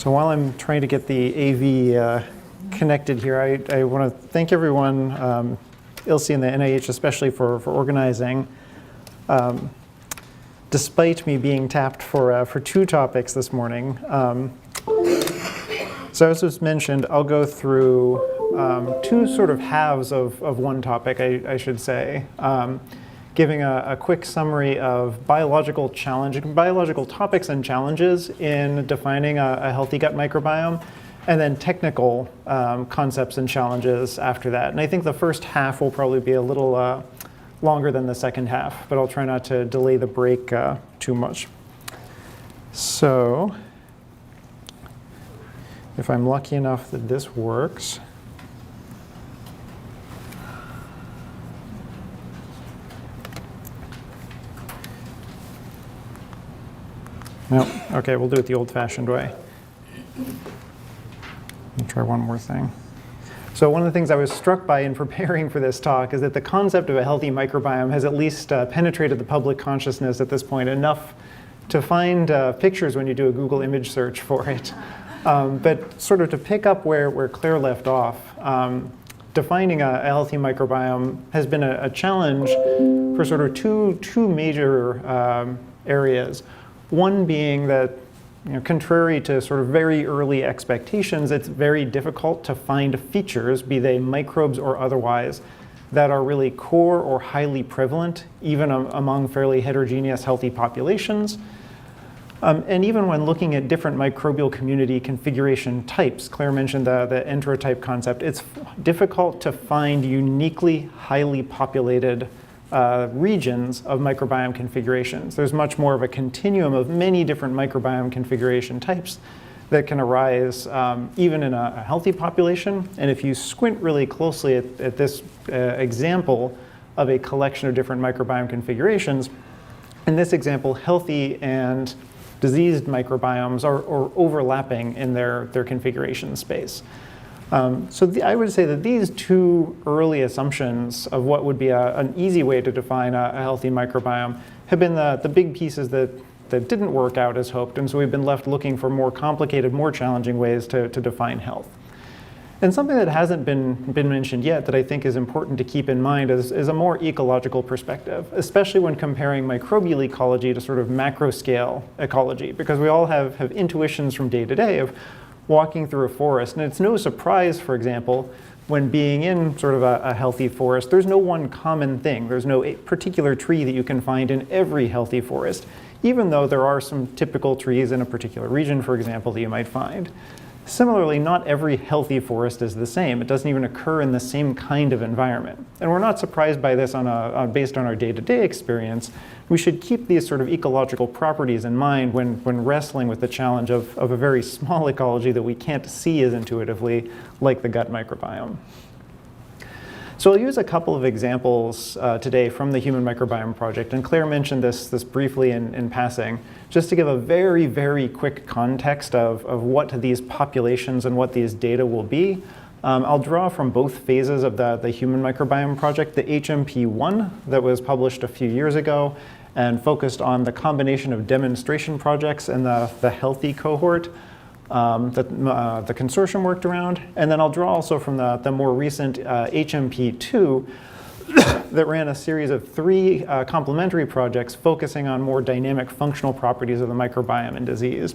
So while I'm trying to get the AV connected here, I want to thank everyone, ILSI and the NIH especially, for organizing. Despite me being tapped for 2 topics this morning. So as was mentioned, I'll go through 2 sort of halves of one topic, I should say, giving a quick summary of biological topics and challenges in defining a healthy gut microbiome, and then technical concepts and challenges after that. And I think the first half will probably be a little longer than the second half, but I'll try not to delay the break too much. So, if I'm lucky enough that this works. No, okay, we'll do it the old-fashioned way. Let me try one more thing. So one of the things I was struck by in preparing for this talk is that the concept of a healthy microbiome has at least penetrated the public consciousness at this point enough to find pictures when you do a Google image search for it. But sort of to pick up where Claire left off, defining a healthy microbiome has been a challenge for sort of two major areas. One being that, contrary to sort of very early expectations, it's very difficult to find features, be they microbes or otherwise, that are really core or highly prevalent, even among fairly heterogeneous healthy populations. And even when looking at different microbial community configuration types, Claire mentioned the enterotype concept, it's difficult to find uniquely highly populated regions of microbiome configurations. There's much more of a continuum of many different microbiome configuration types that can arise even in a healthy population. And if you squint really closely at this example of a collection of different microbiome configurations, in this example, healthy and diseased microbiomes are overlapping in their configuration space. So I would say that these 2 early assumptions of what would be an easy way to define a healthy microbiome have been the big pieces that didn't work out as hoped, and so we've been left looking for more complicated, more challenging ways to define health. And something that hasn't been mentioned yet that I think is important to keep in mind is a more ecological perspective, especially when comparing microbial ecology to sort of macro scale ecology, because we all have intuitions from day to day of walking through a forest. And it's no surprise, for example, when being in sort of a healthy forest, there's no one common thing. There's no particular tree that you can find in every healthy forest, even though there are some typical trees in a particular region, for example, that you might find. Similarly, not every healthy forest is the same. It doesn't even occur in the same kind of environment. And we're not surprised by this based on our day-to-day experience. We should keep these sort of ecological properties in mind when wrestling with the challenge of a very small ecology that we can't see as intuitively, like the gut microbiome. So I'll use a couple of examples today from the Human Microbiome Project, and Claire mentioned this briefly in passing, just to give a very, very quick context of what these populations and what these data will be. I'll draw from both phases of the Human Microbiome Project, the HMP1 that was published a few years ago and focused on the combination of demonstration projects and the healthy cohort that the consortium worked around. And then I'll draw also from the more recent HMP2 that ran a series of 3 complementary projects focusing on more dynamic functional properties of the microbiome in disease.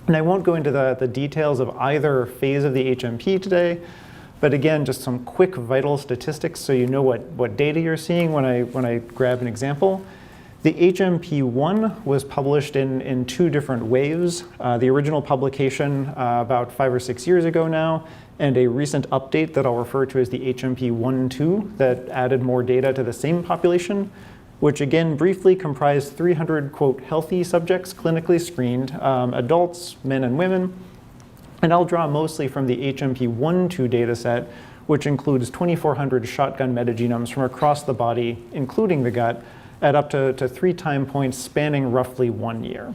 And I won't go into the details of either phase of the HMP today, but again, just some quick vital statistics so you know what data you're seeing when I grab an example. The HMP1 was published in 2 different waves. The original publication about 5 or 6 years ago now, and a recent update that I'll refer to as the HMP1-2 that added more data to the same population, which again briefly comprised 300, quote, healthy subjects clinically screened, adults, men and women. And I'll draw mostly from the HMP1-2 data set, which includes 2,400 shotgun metagenomes from across the body, including the gut, at up to 3 time points spanning roughly 1 year.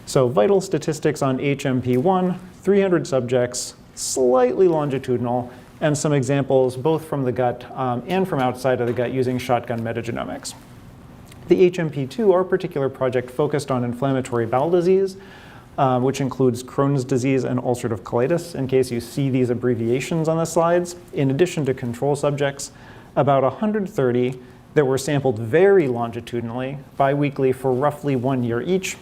So vital statistics on HMP1, 300 subjects, slightly longitudinal, and some examples both from the gut and from outside of the gut using shotgun metagenomics. The HMP2, our particular project, focused on inflammatory bowel disease. which includes Crohn's disease and ulcerative colitis, in case you see these abbreviations on the slides, in addition to control subjects, about 130 that were sampled very longitudinally, biweekly for roughly 1 year each,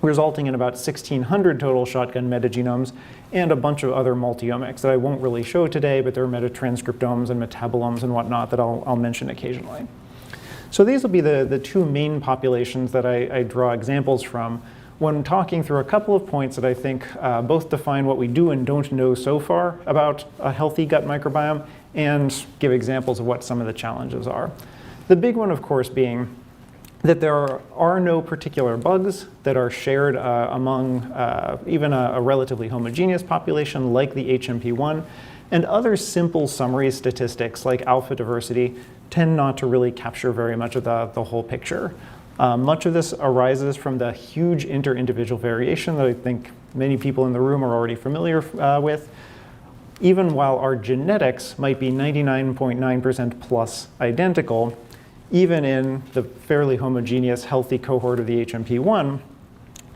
resulting in about 1,600 total shotgun metagenomes and a bunch of other multiomics that I won't really show today, but there are metatranscriptomes and metabolomes and whatnot that I'll mention occasionally. So these will be the two main populations that I draw examples from when talking through a couple of points that I think both define what we do and don't know so far about a healthy gut microbiome and give examples of what some of the challenges are. The big one, of course, being that there are no particular bugs that are shared among even a relatively homogeneous population like the HMP1, and other simple summary statistics like alpha diversity tend not to really capture very much of the whole picture. Much of this arises from the huge interindividual variation that I think many people in the room are already familiar with. Even while our genetics might be 99.9% plus identical, even in the fairly homogeneous healthy cohort of the HMP1,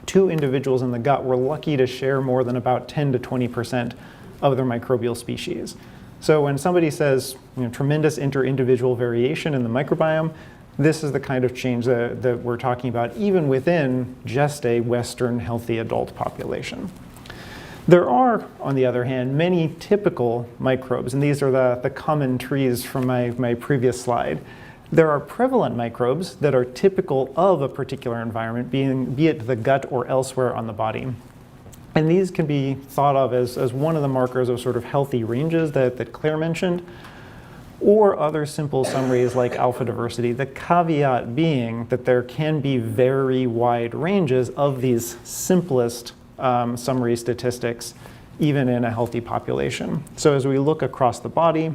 2 individuals in the gut were lucky to share more than about 10 to 20% of their microbial species. So when somebody says tremendous interindividual variation in the microbiome, this is the kind of change that we're talking about even within just a Western healthy adult population. There are, on the other hand, many typical microbes, and these are the common trees from my previous slide. There are prevalent microbes that are typical of a particular environment, be it the gut or elsewhere on the body. And these can be thought of as one of the markers of sort of healthy ranges that Claire mentioned, or other simple summaries like alpha diversity, the caveat being that there can be very wide ranges of these simplest summary statistics, even in a healthy population. So as we look across the body,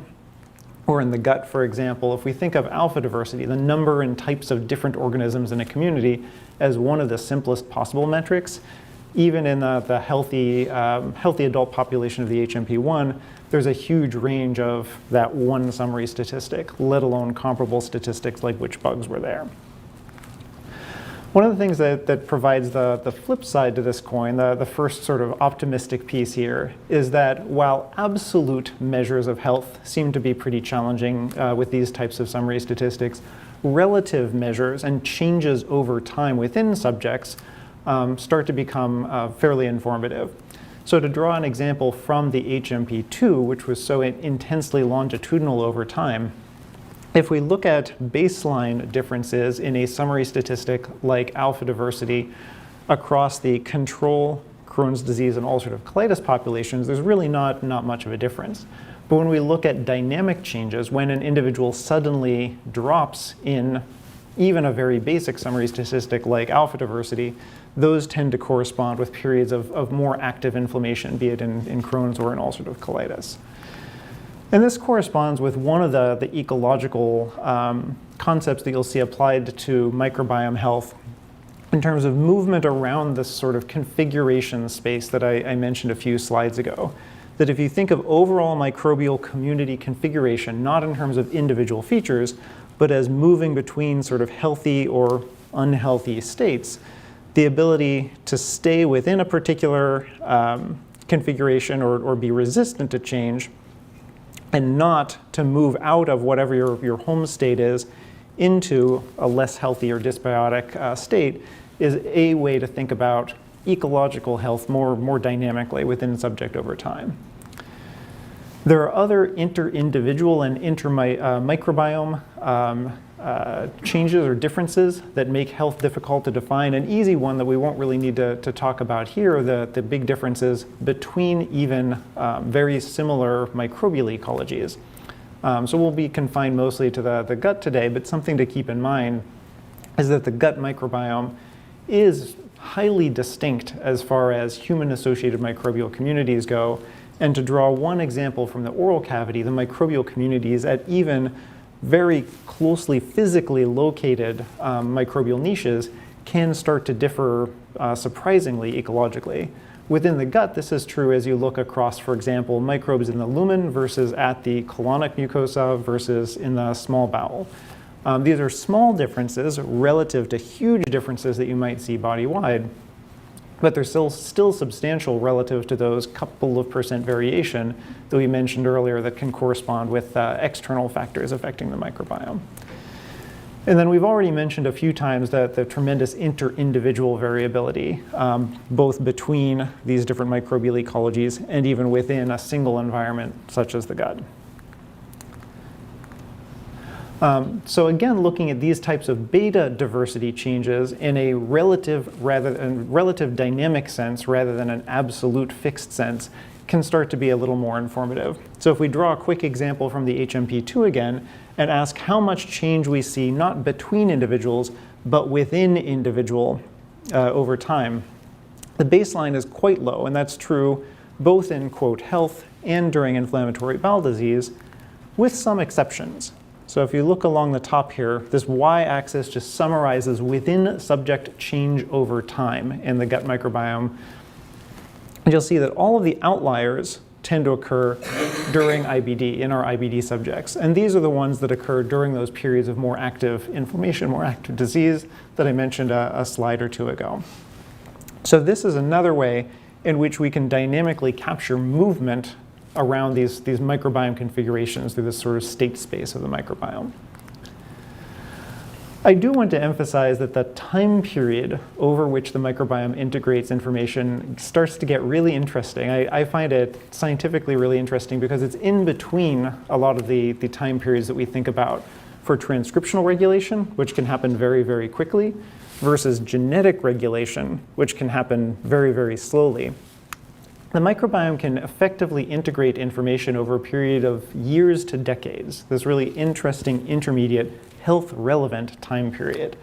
or in the gut, for example, if we think of alpha diversity, the number and types of different organisms in a community, as one of the simplest possible metrics, even in the healthy adult population of the HMP1, there's a huge range of that one summary statistic, let alone comparable statistics like which bugs were there. One of the things that provides the flip side to this coin, the first sort of optimistic piece here, is that while absolute measures of health seem to be pretty challenging with these types of summary statistics, relative measures and changes over time within subjects start to become fairly informative. So to draw an example from the HMP2, which was so intensely longitudinal over time, if we look at baseline differences in a summary statistic like alpha diversity across the control Crohn's disease and ulcerative colitis populations, there's really not much of a difference. But when we look at dynamic changes, when an individual suddenly drops in even a very basic summary statistic like alpha diversity, those tend to correspond with periods of more active inflammation, be it in Crohn's or in ulcerative colitis. And this corresponds with one of the ecological concepts that you'll see applied to microbiome health in terms of movement around this sort of configuration space that I mentioned a few slides ago. That if you think of overall microbial community configuration, not in terms of individual features, but as moving between sort of healthy or unhealthy states, the ability to stay within a particular configuration or be resistant to change, and not to move out of whatever your home state is into a less healthy or dysbiotic state, is a way to think about ecological health more dynamically within the subject over time. There are other interindividual and microbiome changes or differences that make health difficult to define. An easy one that we won't really need to talk about here are the big differences between even very similar microbial ecologies. So we'll be confined mostly to the gut today, but something to keep in mind is that the gut microbiome is highly distinct as far as human-associated microbial communities go. And to draw one example from the oral cavity, the microbial communities at even very closely physically located microbial niches can start to differ surprisingly ecologically. Within the gut, this is true as you look across, for example, microbes in the lumen versus at the colonic mucosa versus in the small bowel. These are small differences relative to huge differences that you might see body-wide. but they're still substantial relative to those couple of percent variation that we mentioned earlier that can correspond with external factors affecting the microbiome. And then we've already mentioned a few times that the tremendous interindividual variability, both between these different microbial ecologies and even within a single environment such as the gut. So again, looking at these types of beta diversity changes in a relative dynamic sense rather than an absolute fixed sense can start to be a little more informative. So if we draw a quick example from the HMP2 again and ask how much change we see not between individuals but within individual over time, the baseline is quite low, and that's true both in, quote, health and during inflammatory bowel disease, with some exceptions. So if you look along the top here, this y-axis just summarizes within subject change over time in the gut microbiome. And you'll see that all of the outliers tend to occur during IBD, in our IBD subjects. And these are the ones that occur during those periods of more active inflammation, more active disease that I mentioned a slide or two ago. So this is another way in which we can dynamically capture movement around these microbiome configurations through this sort of state space of the microbiome. I do want to emphasize that the time period over which the microbiome integrates information starts to get really interesting. I find it scientifically really interesting because it's in between a lot of the time periods that we think about for transcriptional regulation, which can happen very, very quickly, versus genetic regulation, which can happen very, very slowly. The microbiome can effectively integrate information over a period of years to decades, this really interesting intermediate health-relevant time period.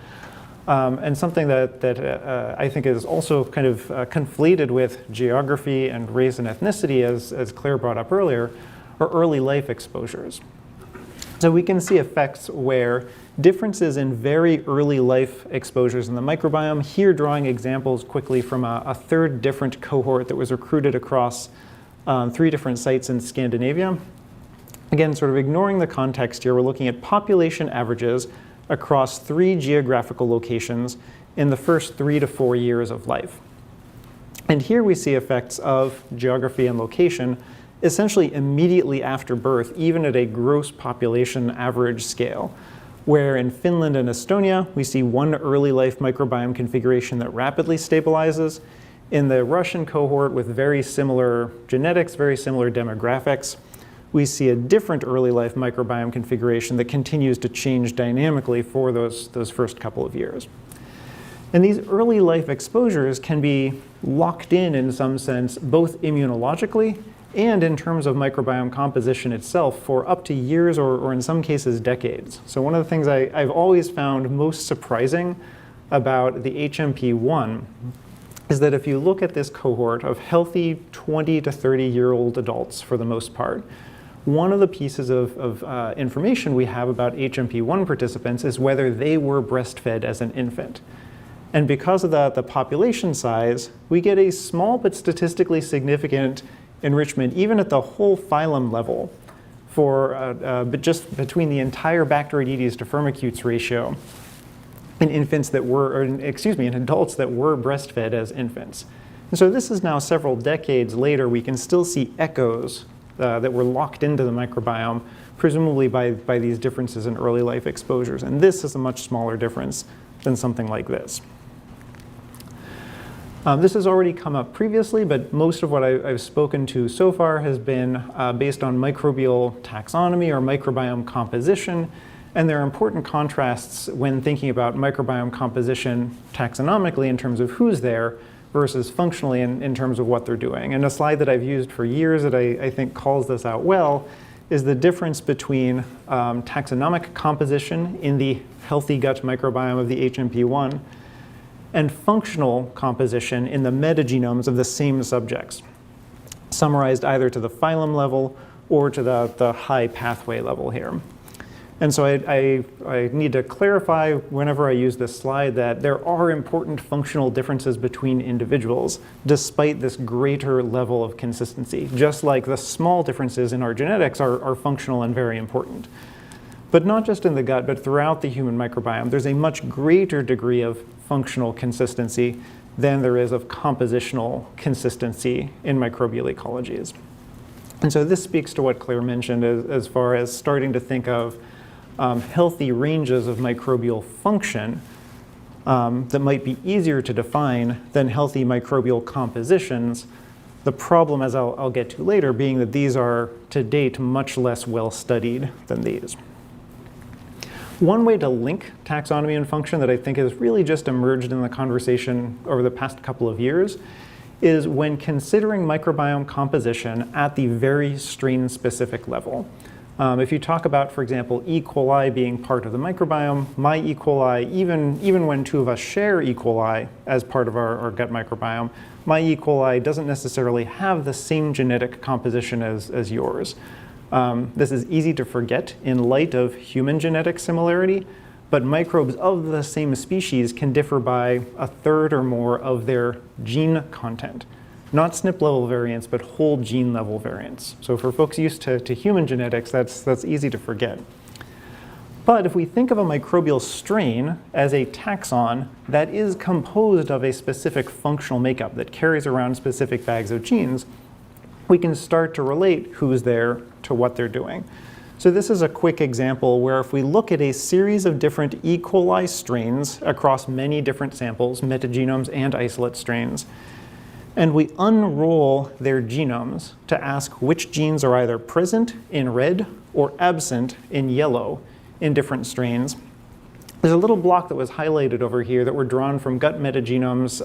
And something that I think is also kind of conflated with geography and race and ethnicity, as Claire brought up earlier, are early life exposures. So we can see effects where differences in very early life exposures in the microbiome, here drawing examples quickly from a third different cohort that was recruited across 3 different sites in Scandinavia. Again, sort of ignoring the context here, we're looking at population averages across 3 geographical locations in the first 3 to 4 years of life. And here we see effects of geography and location essentially immediately after birth, even at a gross population average scale, where in Finland and Estonia, we see one early life microbiome configuration that rapidly stabilizes. In the Russian cohort with very similar genetics, very similar demographics, we see a different early life microbiome configuration that continues to change dynamically for those first couple of years. And these early life exposures can be locked in some sense, both immunologically and in terms of microbiome composition itself for up to years or in some cases decades. So one of the things I've always found most surprising about the HMP1 is that if you look at this cohort of healthy 20 to 30-year-old adults for the most part, one of the pieces of information we have about HMP1 participants is whether they were breastfed as an infant. And because of the population size, we get a small but statistically significant enrichment, even at the whole phylum level, for but just between the entire Bacteroidetes to Firmicutes ratio in infants that were, in adults that were breastfed as infants. And so this is now several decades later, we can still see echoes that were locked into the microbiome, presumably by these differences in early life exposures. And this is a much smaller difference than something like this. This has already come up previously, but most of what I've spoken to so far has been based on microbial taxonomy or microbiome composition. And there are important contrasts when thinking about microbiome composition taxonomically in terms of who's there versus functionally in terms of what they're doing. And a slide that I've used for years that I think calls this out well is the difference between taxonomic composition in the healthy gut microbiome of the HMP1 and functional composition in the metagenomes of the same subjects, summarized either to the phylum level or to the high pathway level here. And so I need to clarify whenever I use this slide that there are important functional differences between individuals despite this greater level of consistency, just like the small differences in our genetics are functional and very important. But not just in the gut, but throughout the human microbiome, there's a much greater degree of functional consistency than there is of compositional consistency in microbial ecologies. And so this speaks to what Claire mentioned as far as starting to think of healthy ranges of microbial function that might be easier to define than healthy microbial compositions. The problem, as I'll get to later, being that these are, to date, much less well studied than these. One way to link taxonomy and function that I think has really just emerged in the conversation over the past couple of years is when considering microbiome composition at the very strain-specific level. If you talk about, for example, E. coli being part of the microbiome, my E. coli, even when two of us share E. coli as part of our gut microbiome, my E. coli doesn't necessarily have the same genetic composition as yours. This is easy to forget in light of human genetic similarity, but microbes of the same species can differ by a third or more of their gene content. Not SNP level variants, but whole gene level variants. So for folks used to human genetics, that's easy to forget. But if we think of a microbial strain as a taxon that is composed of a specific functional makeup that carries around specific bags of genes, we can start to relate who's there to what they're doing. So this is a quick example where if we look at a series of different E. coli strains across many different samples, metagenomes and isolate strains, and we unroll their genomes to ask which genes are either present in red or absent in yellow in different strains. There's a little block that was highlighted over here that were drawn from gut metagenomes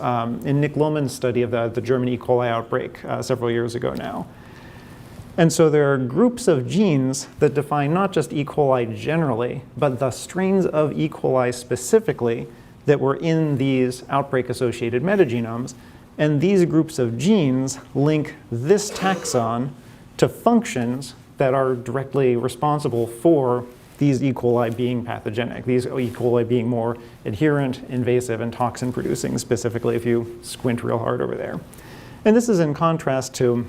in Nick Lohmann's study of the German E. coli outbreak several years ago now. And so there are groups of genes that define not just E. coli generally, but the strains of E. coli specifically that were in these outbreak-associated metagenomes. And these groups of genes link this taxon to functions that are directly responsible for these E. coli being pathogenic, these E. coli being more adherent, invasive, and toxin-producing, specifically if you squint real hard over there. And this is in contrast to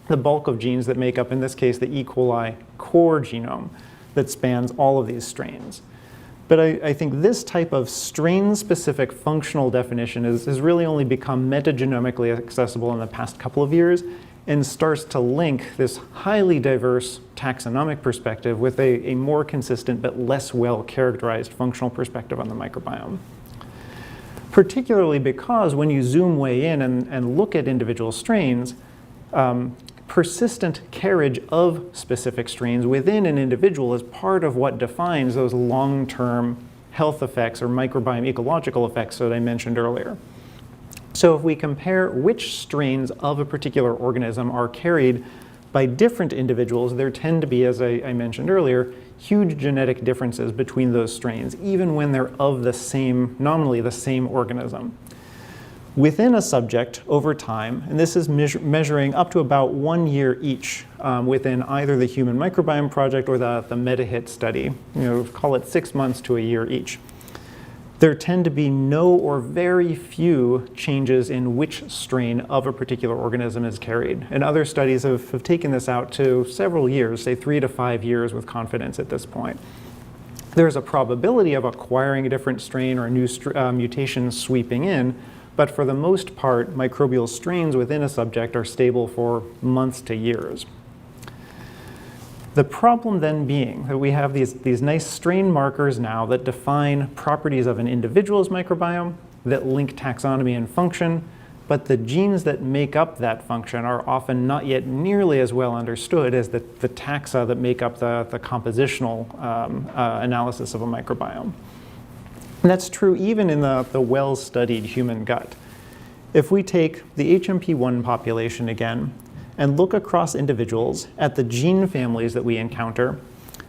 the bulk of genes that make up, in this case, the E. coli core genome that spans all of these strains. But I think this type of strain-specific functional definition has really only become metagenomically accessible in the past couple of years and starts to link this highly diverse taxonomic perspective with a more consistent but less well-characterized functional perspective on the microbiome. Particularly because when you zoom way in and look at individual strains, persistent carriage of specific strains within an individual is part of what defines those long-term health effects or microbiome ecological effects that I mentioned earlier. So if we compare which strains of a particular organism are carried by different individuals, there tend to be, as I mentioned earlier, huge genetic differences between those strains, even when they're of the same, nominally the same organism. Within a subject over time, and this is measuring up to about 1 year each within either the Human Microbiome Project or the MetaHit study, call it 6 months to a year each. There tend to be no or very few changes in which strain of a particular organism is carried. And other studies have taken this out to several years, say 3 to 5 years with confidence at this point. There's a probability of acquiring a different strain or a new mutation sweeping in, but for the most part, microbial strains within a subject are stable for months to years. The problem then being that we have these nice strain markers now that define properties of an individual's microbiome, that link taxonomy and function, but the genes that make up that function are often not yet nearly as well understood as the taxa that make up the compositional analysis of a microbiome. And that's true even in the well-studied human gut. If we take the HMP1 population again and look across individuals at the gene families that we encounter,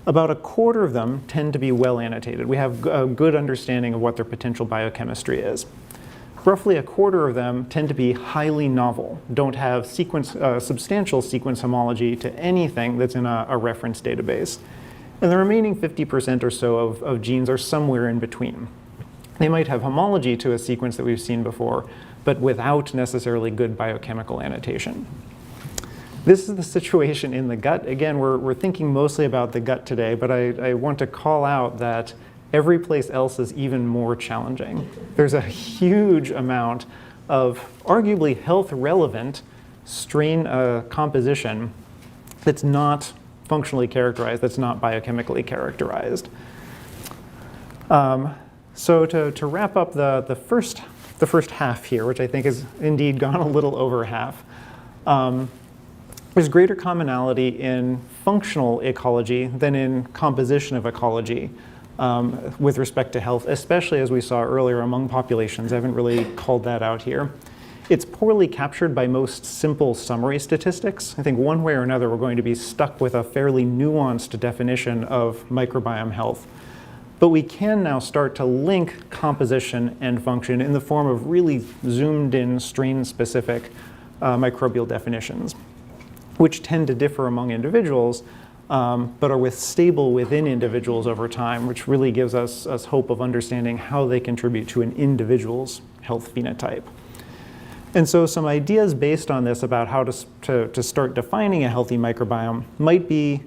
about a quarter of them tend to be well annotated. We have a good understanding of what their potential biochemistry is. Roughly a quarter of them tend to be highly novel, don't have substantial sequence homology to anything that's in a reference database. And the remaining 50% or so of genes are somewhere in between. They might have homology to a sequence that we've seen before, but without necessarily good biochemical annotation. This is the situation in the gut. Again, we're thinking mostly about the gut today, but I want to call out that every place else is even more challenging. There's a huge amount of arguably health-relevant strain composition that's not functionally characterized, that's not biochemically characterized. So to wrap up the first half here, which I think has indeed gone a little over half, there's greater commonality in functional ecology than in composition of ecology with respect to health, especially as we saw earlier among populations. I haven't really called that out here. It's poorly captured by most simple summary statistics. I think one way or another we're going to be stuck with a fairly nuanced definition of microbiome health. But we can now start to link composition and function in the form of really zoomed in strain-specific microbial definitions, which tend to differ among individuals, but are stable within individuals over time, which really gives us hope of understanding how they contribute to an individual's health phenotype. And so some ideas based on this about how to start defining a healthy microbiome might be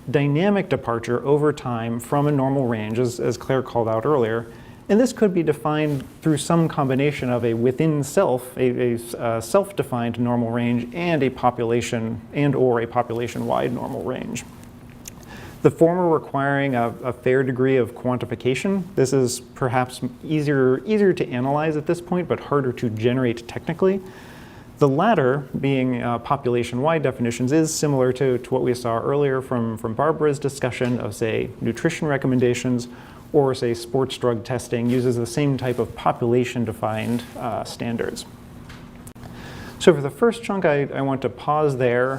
dynamic departure over time from a normal range, as Claire called out earlier. And this could be defined through some combination of a within self, a self-defined normal range, and a population or a population-wide normal range. The former requiring a fair degree of quantification. This is perhaps easier to analyze at this point, but harder to generate technically. The latter, being population-wide definitions, is similar to what we saw earlier from Barbara's discussion of, say, nutrition recommendations, or, say, sports drug testing uses the same type of population-defined standards. So for the first chunk, I want to pause there